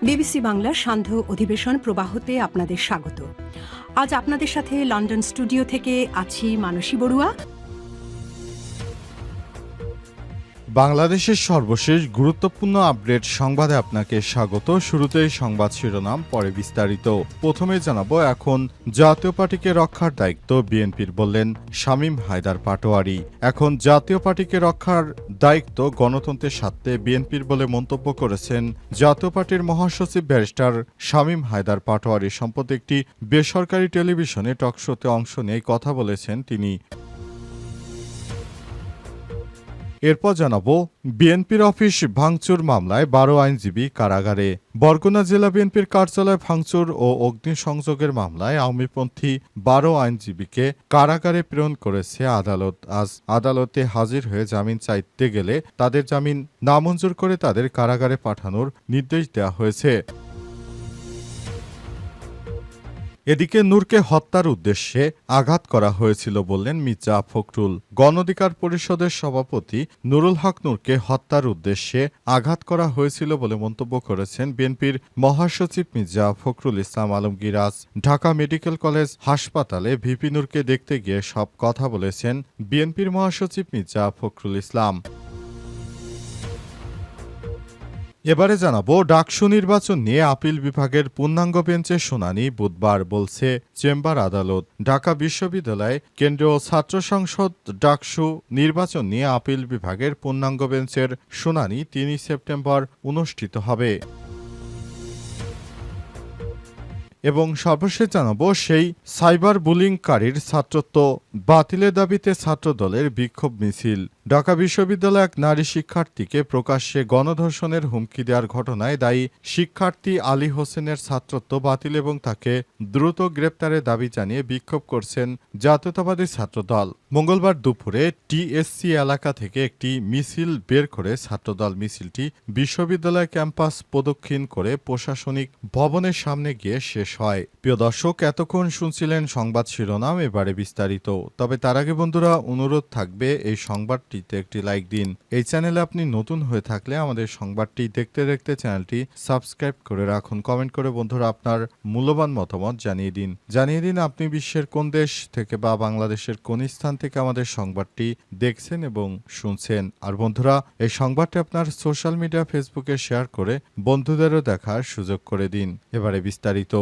BBC বাংলার সান্ধ্য অধিবেশন প্রবাহতে আপনাদের স্বাগত। আজ আপনাদের সাথে লন্ডন স্টুডিও থেকে আছি মানসী বড়ুয়া। বাংলাদেশের সর্বশেষ গুরুত্বপূর্ণ আপডেট সংবাদে আপনাকে স্বাগত। শুরুতেই সংবাদ শিরোনাম, পরে বিস্তারিত। প্রথমে জানাবো, এখন জাতীয় পার্টিকে রক্ষার দায়িত্ব বিএনপির, বললেন শামীম হায়দার পাটোয়ারী। এখন জাতীয় পার্টিকে রক্ষার দায়িত্ব গণতন্ত্রের স্বার্থে বিএনপির বলে মন্তব্য করেছেন জাতীয় পার্টির মহাসচিব ব্যারিস্টার শামীম হায়দার পাটোয়ারী। সম্প্রতি একটি বেসরকারি টেলিভিশনে টকশোতে অংশ নিয়ে কথা বলেছেন তিনি। এরপর জানাবো, বিএনপির অফিস ভাঙচুর মামলায় ১২ আইনজীবী কারাগারে। বরগুনা জেলা বিএনপির কার্যালয় ভাঙচুর ও অগ্নিসংযোগের মামলায় আওয়ামীপন্থী ১২ আইনজীবীকে কারাগারে প্রেরণ করেছে আদালত। আজ আদালতে হাজির হয়ে জামিন চাইতে গেলে তাদের জামিন নামঞ্জুর করে তাদের কারাগারে পাঠানোর নির্দেশ দেওয়া হয়েছে। এদিকে নূরকে হত্যার উদ্দেশ্যে আঘাত করা হয়েছিল বললেন মির্জা ফখরুল। গণ অধিকার পরিষদের সভাপতি নুরুল হক নূরকে হত্যার উদ্দেশ্যে আঘাত করা হয়েছিল বলে মন্তব্য করেছেন বিএনপির মহাসচিব মির্জা ফখরুল ইসলাম আলমগীর। আজ ঢাকা মেডিকেল কলেজ হাসপাতালে ভিপি নূরকে দেখতে গিয়ে সব কথা বলেছেন বিএনপির মহাসচিব মির্জা ফখরুল ইসলাম। এবারে জানাবো, ডাকসু নির্বাচন নিয়ে আপিল বিভাগের পূর্ণাঙ্গ বেঞ্চের শুনানি বুধবার, বলছে চেম্বার আদালত। ঢাকা বিশ্ববিদ্যালয় কেন্দ্রীয় ছাত্র সংসদ ডাকসু নির্বাচন নিয়ে আপিল বিভাগের পূর্ণাঙ্গ বেঞ্চের শুনানি ৩ সেপ্টেম্বর অনুষ্ঠিত হবে। এবং সর্বশেষ জানাবো, সেই সাইবার বুলিংকারীর ছাত্রত্ব বাতিলের দাবিতে ছাত্রদলের বিক্ষোভ মিছিল। ঢাকা বিশ্ববিদ্যালয় এক নারী শিক্ষার্থীকে প্রকাশ্যে গণধর্ষণের হুমকি দেওয়ার ঘটনায় দায়ী শিক্ষার্থী আলী হোসেনের ছাত্রত্ব বাতিল এবং তাকে দ্রুত গ্রেপ্তারের দাবি জানিয়ে বিক্ষোভ করছেন জাতীয়তাবাদী ছাত্রদল। মঙ্গলবার দুপুরে টিএসসি এলাকা থেকে একটি মিছিল বের করে ছাত্রদল মিছিলটি বিশ্ববিদ্যালয় ক্যাম্পাস প্রদক্ষিণ করে প্রশাসনিক ভবনের সামনে গিয়ে শেষ হয়। প্রিয় দর্শক, এতক্ষণ শুনছিলেন সংবাদ শিরোনাম, এবারে বিস্তারিত। তবে তার আগে বন্ধুরা, অনুরোধ থাকবে এই সংবাদটিতে একটি লাইক দিন। এই চ্যানেলে আপনি নতুন হয়ে থাকলে আমাদের সংবাদটি দেখতে দেখতে চ্যানেলটি সাবস্ক্রাইব করে রাখুন। কমেন্ট করে বন্ধুরা আপনার মূল্যবান মতামত জানিয়ে দিন আপনি বিশ্বের কোন দেশ থেকে বা বাংলাদেশের কোন স্থান থেকে আমাদের সংবাদটি দেখছেন এবং শুনছেন। আর বন্ধুরা, এই সংবাদটি আপনার সোশ্যাল মিডিয়া ফেসবুকে শেয়ার করে বন্ধুদেরও দেখার সুযোগ করে দিন। এবারে বিস্তারিত।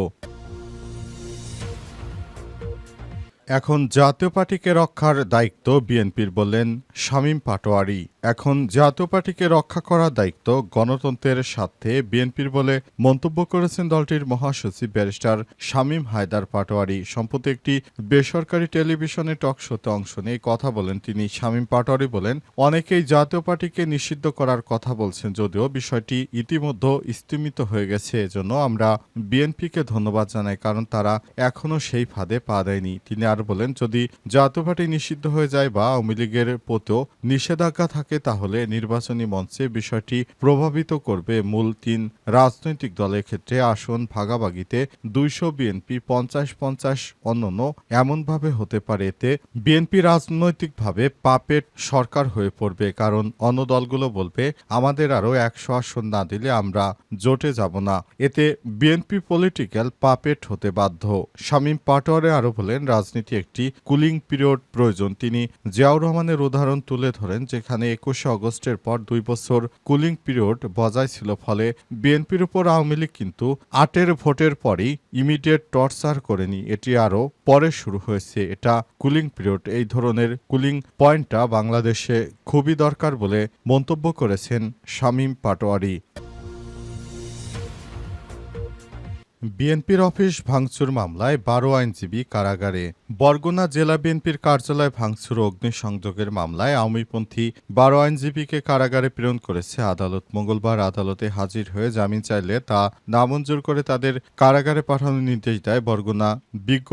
এখন জাতীয় পার্টিকে রক্ষার দায়িত্ব বিএনপির, বললেন শামীম পাটোয়ারী। এখন জাতীয় পার্টিকে রক্ষা করার দায়িত্ব গণতন্ত্রের স্বার্থে বিএনপির বলে মন্তব্য করেছেন দলটির মহাসচিব ব্যারিস্টার শামীম হায়দার পাটোয়ারী। সম্প্রতি একটি বেসরকারি টেলিভিশনে টকশোতে অংশ নিয়ে কথা বলেন তিনি। শামীম পাটোয়ারী বলেন, অনেকেই জাতীয় পার্টিকে নিষিদ্ধ করার কথা বলছেন, যদিও বিষয়টি ইতিমধ্যে স্থিমিত হয়ে গেছে। এজন্য আমরা বিএনপিকে ধন্যবাদ জানাই, কারণ তারা এখনও সেই ফাঁদে পা দেয়নি। তিনি আর বলেন, যদি জাতীয় পার্টি নিষিদ্ধ হয়ে যায় বা আওয়ামী লীগের প্রতিও নিষেধাজ্ঞা থাকে তাহলে নির্বাচনী মঞ্চে বিষয়টি প্রভাবিত করবে মূল ৩ রাজনৈতিক দলের ক্ষেত্রে আসন ভাগাভাগিতে ২০০ বিএনপি ৫০-৫০ অন্যান্য এমনভাবে হতে পারে এতে বিএনপি রাজনৈতিকভাবে পাপেট সরকার হয়ে পড়বে, কারণ অন্য দলগুলো বলবে আমাদের আরও ১০০ আসন না দিলে আমরা জোটে যাব না। এতে বিএনপি পলিটিক্যাল পাপেট হতে বাধ্য। শামীম পাটোয়ারী আরও বলেন, রাজনীতি একটি কুলিং পিরিয়ড প্রয়োজন। তিনি জিয়াউর রহমানের উদাহরণ তুলে ধরেন, যেখানে ২১শে আগস্টের পর ২ বছর কুলিং পিরিয়ড বজায় ছিল, ফলে বিএনপির উপর আওয়ামী লীগ কিন্তু ৮-এর ভোটের পরই ইমিডিয়েট টর্চার করেনি, এটি আরও পরে শুরু হয়েছে। এটা কুলিং পিরিয়ড। এই ধরনের কুলিং পয়েন্টটা বাংলাদেশে খুবই দরকার বলে মন্তব্য করেছেন শামীম পাটোয়ারী। বিএনপির অফিস ভাঙচুর মামলায় ১২ আইনজীবী কারাগারে। বরগুনা জেলা বিএনপির কার্যালয় ভাঙচুর ও অগ্নিসংযোগের মামলায় আওয়ামীপন্থী ১২ আইনজীবীকে কারাগারে প্রেরণ করেছে আদালত। মঙ্গলবার আদালতে হাজির হয়ে জামিন চাইলে তা নামঞ্জুর করে তাদের কারাগারে পাঠানোর নির্দেশ দেয় বরগুনা বিজ্ঞ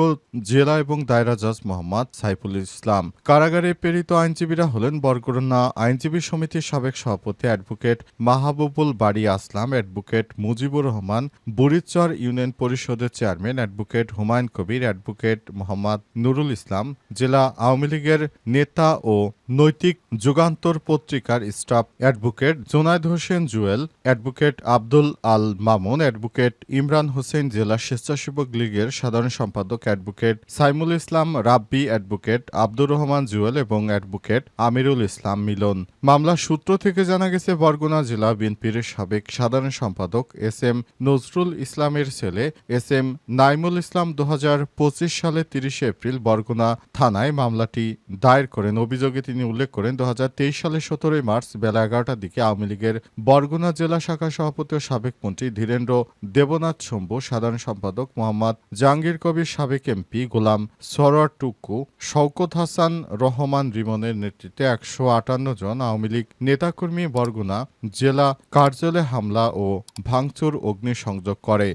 জেলা এবং দায়রা জজ মোহাম্মদ সাইফুল ইসলাম। কারাগারে প্রেরিত আইনজীবীরা হলেন বরগুনা আইনজীবী সমিতির সাবেক সভাপতি advocate Mahbubul Bari Aslam, advocate Mujibur Rahman, Burichar union পরিষদের chairman advocate Humayun Kabir, advocate Mohammad Nurul Islam, জেলা আওয়ামী লীগের নেতা ও নৈতিক যুগান্তর পত্রিকার staff advocate Zonayed Hossain Jewel, advocate Abdul Al Mamun, advocate Imran Hossain জেলা স্বেচ্ছাসেবক লীগের সাধারণ সম্পাদক অ্যাডভোকেট সাইমুল ইসলাম রাব্বি, অ্যাডভোকেট আব্দুর রহমান জুয়েল এবং অ্যাডভোকেট আমিরুল ইসলাম মিলন। মামলার সূত্র থেকে জানা গেছে, বরগুনা জেলা বিএনপির সাবেক সাধারণ সম্পাদক এস এম নজরুল ইসলামের ছেলে এস এম নাইমুল ইসলাম 2025 সালে 30 এপ্রিল বরগুনা থানায় মামলাটি দায়ের করেন। অভিযোগে তিনি উল্লেখ করেন, 2023 সালের 17 মার্চ বেলা 11টার দিকে আওয়ামী লীগের বরগুনা জেলা শাখা সভাপতি ও সাবেক মন্ত্রী ধীরেন্দ্র দেবনাথ শম্ভু, সাধারণ সম্পাদক মোহাম্মদ জাহাঙ্গীর কবির, সাবেক এমপি গোলাম সরোয়ার টুকু, শওকত হাসান রহমান রিমনের নেতৃত্বে 158 জন আওয়ামী লীগ নেতাকর্মী বরগুনা জেলা কার্যালয়ে হামলা ও ভাঙচুর অগ্নিসংযোগ করে।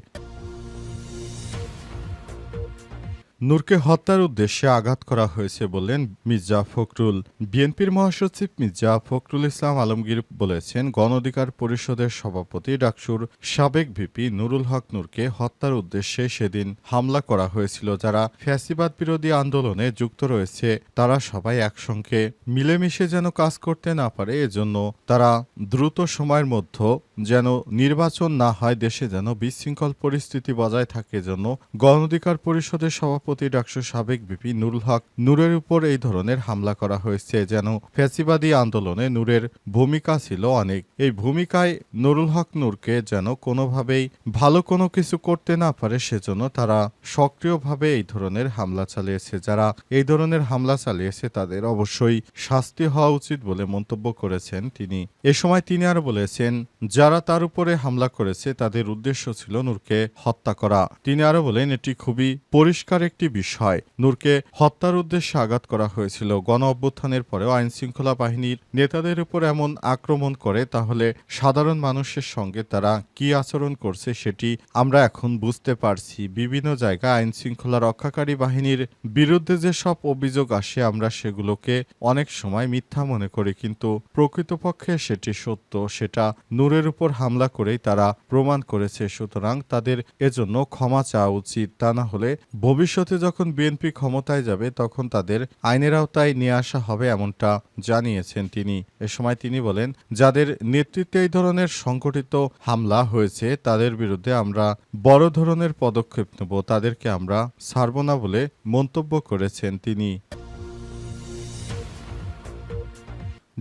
নূরকে হত্যার উদ্দেশ্যে আঘাত করা হয়েছে বললেন মির্জা ফখরুল। বিএনপির মহাসচিব মির্জা ফখরুল ইসলাম আলমগীর বলেছেন, গণ অধিকার পরিষদের সভাপতি ডাকসুর সাবেক ভিপি নুরুল হক নূরকে হত্যার উদ্দেশ্যে সেদিন হামলা করা হয়েছিল। যারা ফ্যাসিবাদ বিরোধী আন্দোলনে যুক্ত রয়েছে তারা সবাই একসঙ্গে মিলেমিশে যেন কাজ করতে না পারে, এজন্য তারা দ্রুত সময়ের মধ্যে যেন নির্বাচন না হয়, দেশে যেন বিশৃঙ্খল পরিস্থিতি বজায় থাকে, জন্য গণ অধিকার পরিষদের সভাপতি ডাকসুর সাবেক ভিপি নুরুল হক নূরের উপর এই ধরনের হামলা করা হয়েছে। যেন ফ্যাসিবাদী আন্দোলনে নূরের ভূমিকা ছিল অনেক, এই ভূমিকায় নুরুল হক নূরকে যেন কোনোভাবেই ভালো কোনো কিছু করতে না পারে, সেজন্য তারা সক্রিয়ভাবে এই ধরনের হামলা চালিয়েছে। যারা এই ধরনের হামলা চালিয়েছে তাদের অবশ্যই শাস্তি হওয়া উচিত বলে মন্তব্য করেছেন তিনি। এ সময় তিনি আরো বলেছেন, যারা তার উপরে হামলা করেছে তাদের উদ্দেশ্য ছিল নূরকে হত্যা করা। তিনি আরো বলেন, এটি খুবই পরিষ্কার একটি বিষয়, নূরকে হত্যার উদ্দেশ্যে আঘাত করা হয়েছিল। গণ অভ্যুত্থানের পরেও আইন শৃঙ্খলা বাহিনীর নেতাদের উপর এমন আক্রমণ করে, তাহলে সাধারণ মানুষের সঙ্গে তারা কি আচরণ করছে সেটি আমরা এখন বুঝতে পারছি। বিভিন্ন জায়গায় আইন শৃঙ্খলা রক্ষাকারী বাহিনীর বিরুদ্ধে যে সব অভিযোগ আসে আমরা সেগুলোকে অনেক সময় মিথ্যা মনে করি, কিন্তু প্রকৃতপক্ষে সেটি সত্য। সেটা নূরের উপর হামলা করেই তারা প্রমাণ করেছে। সুতরাং তাদের এজন্য ক্ষমা চাওয়া উচিত। তা না হলে ভবিষ্যতে যখন বিএনপি ক্ষমতায় যাবে তখন তাদের আইনের আওতায় নিয়ে আসা হবে, এমনটা জানিয়েছেন তিনি। এ সময় তিনি বলেন, যাদের নেতৃত্বে এই ধরনের সংগঠিত হামলা হয়েছে তাদের বিরুদ্ধে আমরা বড় ধরনের পদক্ষেপ নেব, তাদেরকে আমরা ছাড়ব না বলে মন্তব্য করেছেন তিনি।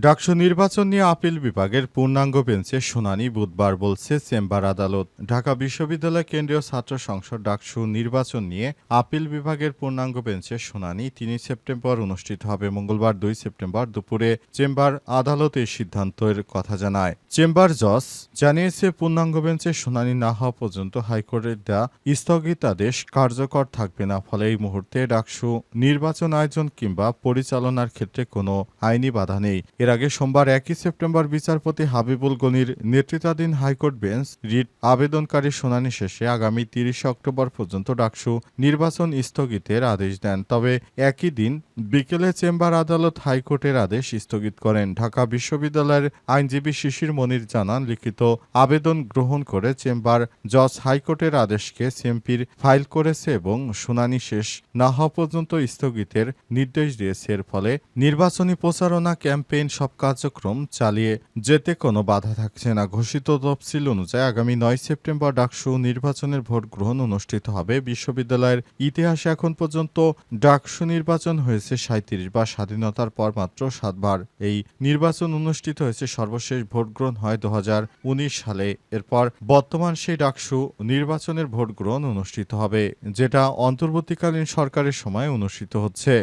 ডাকসু নির্বাচন নিয়ে আপিল বিভাগের পূর্ণাঙ্গ বেঞ্চে শুনানি বুধবার, বলছে চেম্বার আদালত। ঢাকা বিশ্ববিদ্যালয় কেন্দ্রীয় ছাত্র সংসদ ডাকসু নির্বাচন নিয়ে আপিল বিভাগের পূর্ণাঙ্গ বেঞ্চে শুনানি 3 সেপ্টেম্বর অনুষ্ঠিত হবে। মঙ্গলবার 2 সেপ্টেম্বর দুপুরে চেম্বার আদালত এই সিদ্ধান্তের কথা জানায়। চেম্বার জজ জানিয়েছে, পূর্ণাঙ্গ বেঞ্চে শুনানি না হওয়া পর্যন্ত হাইকোর্টের দেয়া স্থগিতাদেশ কার্যকর থাকবে না। ফলে এই মুহূর্তে ডাকসু নির্বাচন আয়োজন কিংবা পরিচালনার ক্ষেত্রে কোনো আইনি বাধা নেই। এর আগে সোমবার 1 সেপ্টেম্বর বিচারপতি হাবিবুল গনির নেতৃত্বাধীন হাইকোর্ট বেঞ্চ রিট আবেদনকারী শুনানি শেষে আগামী 30 অক্টোবর পর্যন্ত ডাকসু নির্বাচন স্থগিতের আদেশ দেন। তবে একই দিন বিকেলে চেম্বার আদালত হাইকোর্টের আদেশ স্থগিত করেন। ঢাকা বিশ্ববিদ্যালয়ের আইনজীবী শিশির মনির জানান, লিখিত আবেদন গ্রহণ করে চেম্বার জজ হাইকোর্টের আদেশকে সিএমপির ফাইল করেছে এবং শুনানি শেষ না হওয়া পর্যন্ত স্থগিতের নির্দেশ দিয়েছে। এর ফলে নির্বাচনী প্রচারণা, ক্যাম্পেইন সব কার্যক্রম চালিয়ে যেতে কোনো বাধা থাকছে না। ঘোষিত তফসিল অনুযায়ী আগামী 9 সেপ্টেম্বর ডাকসু নির্বাচনের ভোট গ্রহণ অনুষ্ঠিত হবে। বিশ্ববিদ্যালয়ের ইতিহাসে এখন পর্যন্ত ডাকসু নির্বাচন হয়েছে 37 বার, স্বাধীনতার পর মাত্র 7 বার এই নির্বাচন অনুষ্ঠিত হয়েছে। সর্বশেষ ভোট গ্রহণ হয় 2019 সালে। এরপর বর্তমান সেই ডাকসু নির্বাচনের ভোট গ্রহণ অনুষ্ঠিত হবে, যেটা অন্তর্বর্তীকালীন সরকারের সময় অনুষ্ঠিত হচ্ছে।